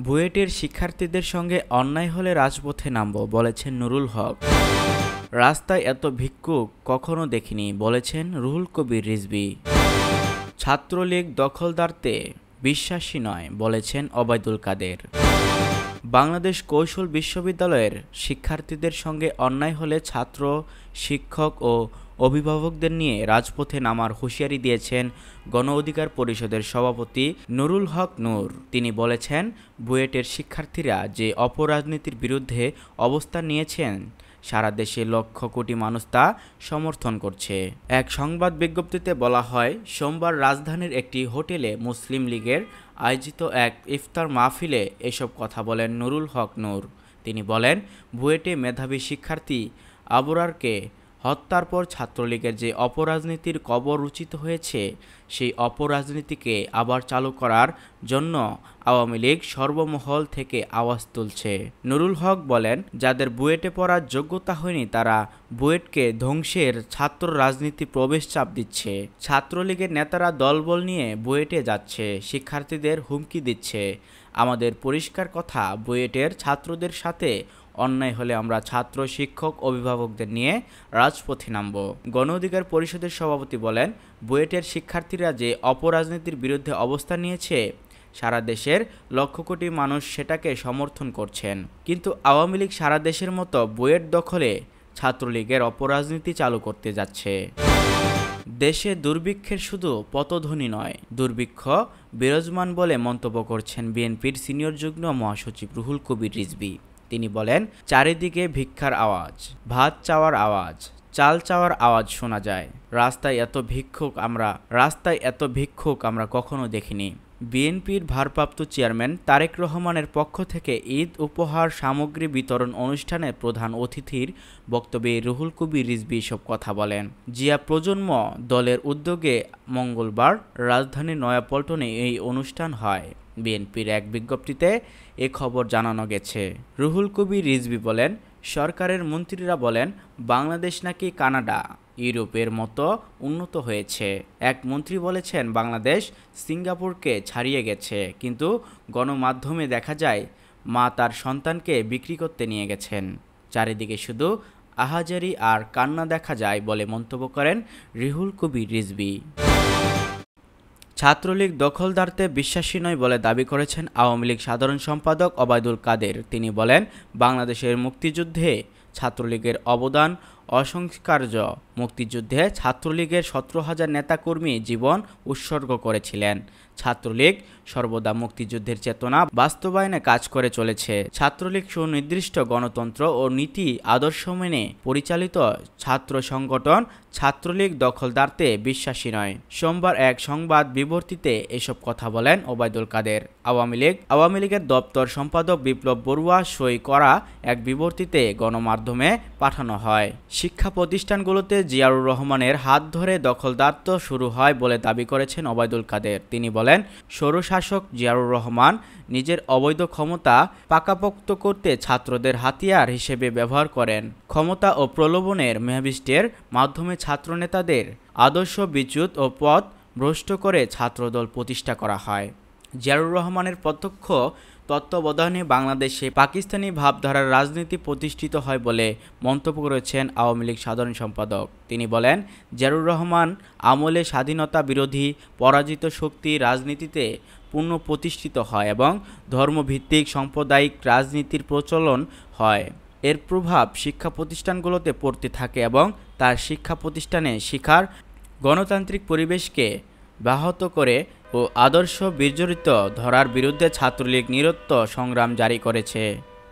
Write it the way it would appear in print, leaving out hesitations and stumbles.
বুয়েটের শিক্ষার্থীদের সঙ্গে অন্যায় হলে রাজপথে নামব বলেছেন নুরুল হক। রাস্তায় এত ভিক্ষুক কখনো দেখিনি বলেছেন রুহুল কবির রিজভী। ছাত্রলীগ দখলদারতে বিশ্বাসী নয় বলেছেন ওবায়দুল কাদের। বাংলাদেশ কৌশল বিশ্ববিদ্যালয়ের শিক্ষার্থীদের সঙ্গে অন্যায় হলে ছাত্র, শিক্ষক ও অভিভাবকদের নিয়ে রাজপথে নামার হুঁশিয়ারি দিয়েছেন গণ অধিকার পরিষদের সভাপতি নুরুল হক নূর। তিনি বলেছেন, বুয়েটের শিক্ষার্থীরা যে অপরাজনীতির বিরুদ্ধে অবস্থান নিয়েছেন, সারা দেশে লক্ষ কোটি মানুষ তা সমর্থন করছে। এক সংবাদ বিজ্ঞপ্তিতে বলা হয়, সোমবার রাজধানীর একটি হোটেলে মুসলিম লীগের আয়োজিত এক ইফতার মাহফিলে এসব কথা বলেন নুরুল হক নূর। তিনি বলেন, বুয়েটে মেধাবী শিক্ষার্থী আবরারকে হত্যার পর ছাত্রলীগের যে অপরাজনীতির কবর রচিত হয়েছে, সেই অপরাজনীতিকে আবার চালু করার জন্য আওয়ামী লীগ সর্বমহল থেকে আওয়াজ তুলছে। নুরুল হক বলেন, যাদের বুয়েটে পড়ার যোগ্যতা হয়নি তারা বুয়েটকে ধ্বংসের ছাত্র রাজনীতি প্রবেশ চাপ দিচ্ছে। ছাত্রলীগের নেতারা দলবল নিয়ে বুয়েটে যাচ্ছে, শিক্ষার্থীদের হুমকি দিচ্ছে। আমাদের পরিষ্কার কথা, বুয়েটের ছাত্রদের সাথে অন্যায় হলে আমরা ছাত্র, শিক্ষক, অভিভাবকদের নিয়ে রাজপথে নামব। গণ অধিকার পরিষদের সভাপতি বলেন, বুয়েটের শিক্ষার্থীরা যে অপরাজনীতির বিরুদ্ধে অবস্থান নিয়েছে, সারা দেশের লক্ষ কোটি মানুষ সেটাকে সমর্থন করছেন। কিন্তু আওয়ামী লীগ সারা দেশের মতো বুয়েট দখলে ছাত্রলীগের অপরাজনীতি চালু করতে যাচ্ছে। দেশে দুর্ভিক্ষের শুধু পতধ্বনি নয়, দুর্ভিক্ষ বিরাজমান বলে মন্তব্য করছেন বিএনপির সিনিয়র যুগ্ম মহাসচিব রুহুল কবির রিজভী। তিনি বলেন, চারিদিকে ভিক্ষার আওয়াজ, ভাত চাওয়ার আওয়াজ, চাল চাওয়ার আওয়াজ শোনা যায়। রাস্তায় এত ভিক্ষুক আমরা কখনো দেখিনি। বিএনপির ভারপ্রাপ্ত চেয়ারম্যান তারেক রহমানের পক্ষ থেকে ঈদ উপহার সামগ্রী বিতরণ অনুষ্ঠানে প্রধান অতিথির বক্তব্যে রুহুল কবির রিজভী এসব কথা বলেন। জিয়া প্রজন্ম দলের উদ্যোগে মঙ্গলবার রাজধানীর নয়াপল্টনে এই অনুষ্ঠান হয়। বিএনপির এক বিজ্ঞপ্তিতে এ খবর জানানো গেছে। রুহুল কবির রিজভী বলেন, সরকারের মন্ত্রীরা বলেন, বাংলাদেশ নাকি কানাডা, ইউরোপের মতো উন্নত হয়েছে। এক মন্ত্রী বলেছেন, বাংলাদেশ সিঙ্গাপুরকে ছাড়িয়ে গেছে, কিন্তু গণমাধ্যমে দেখা যায় মা তার সন্তানকে বিক্রি করতে নিয়ে গেছেন। চারিদিকে শুধু আহাজারি আর কান্না দেখা যায় বলে মন্তব্য করেন রুহুল কবির রিজভী। ছাত্রলীগ দখলদারতে বিশ্বাসী নয় বলে দাবি করেছেন আওয়ামী লীগ সাধারণ সম্পাদক ওবায়দুল কাদের। তিনি বলেন, বাংলাদেশের মুক্তিযুদ্ধে ছাত্রলীগের অবদান অস্বীকার্য। মুক্তিযুদ্ধে ছাত্রলীগের 17,000 নেতাকর্মী জীবন উৎসর্গ করেছিলেন। ছাত্রলীগ সর্বদা মুক্তিযুদ্ধের চেতনা বাস্তবায়নে কাজ করে চলেছে। ছাত্রলীগ সুনির্দিষ্ট গণতন্ত্র ও নীতি আদর্শ মেনে পরিচালিত ছাত্র সংগঠন। ছাত্রলীগ দখলদারতে বিশ্বাসী নয়। সোমবার এক সংবাদ বিবৃতিতে এসব কথা বলেন ওবায়দুল কাদের। আওয়ামী লীগের দপ্তর সম্পাদক বিপ্লব বড়ুয়া সই করা এক বিবৃতিতে গণমাধ্যমে পাঠানো হয়। শিক্ষা প্রতিষ্ঠানগুলোতে জিয়াউর রহমানের হাত ধরে দখলদারত্ব শুরু হয় বলে দাবি করেছেন ওবায়দুল কাদের। তিনি বলেন, স্বৈরশাসক জিয়াউর রহমান নিজের অবৈধ ক্ষমতা পাকাপোক্ত করতে ছাত্রদের হাতিয়ার হিসেবে ব্যবহার করেন। ক্ষমতা ও প্রলোভনের মেহবিষ্টের মাধ্যমে ছাত্রনেতাদের আদর্শ বিচ্যুত ও পথ ভ্রষ্ট করে ছাত্রদল প্রতিষ্ঠা করা হয়। জিয়াউর রহমানের প্রত্যক্ষ তত্ত্বাবধানে বাংলাদেশে পাকিস্তানি ভাবধারার রাজনীতি প্রতিষ্ঠিত হয় বলে মন্তব্য করেছেন আওয়ামী লীগ সাধারণ সম্পাদক। তিনি বলেন, জিয়াউর রহমান আমলে স্বাধীনতা বিরোধী পরাজিত শক্তি রাজনীতিতে পুনঃপ্রতিষ্ঠিত হয় এবং ধর্মভিত্তিক সাম্প্রদায়িক রাজনীতির প্রচলন হয়। এর প্রভাব শিক্ষা প্রতিষ্ঠানগুলোতে পড়তে থাকে এবং তার শিক্ষা প্রতিষ্ঠানে শিক্ষার গণতান্ত্রিক পরিবেশকে ব্যাহত করে ও আদর্শ বিজড়িত ধরার বিরুদ্ধে ছাত্রলীগ নিরন্ত সংগ্রাম জারি করেছে।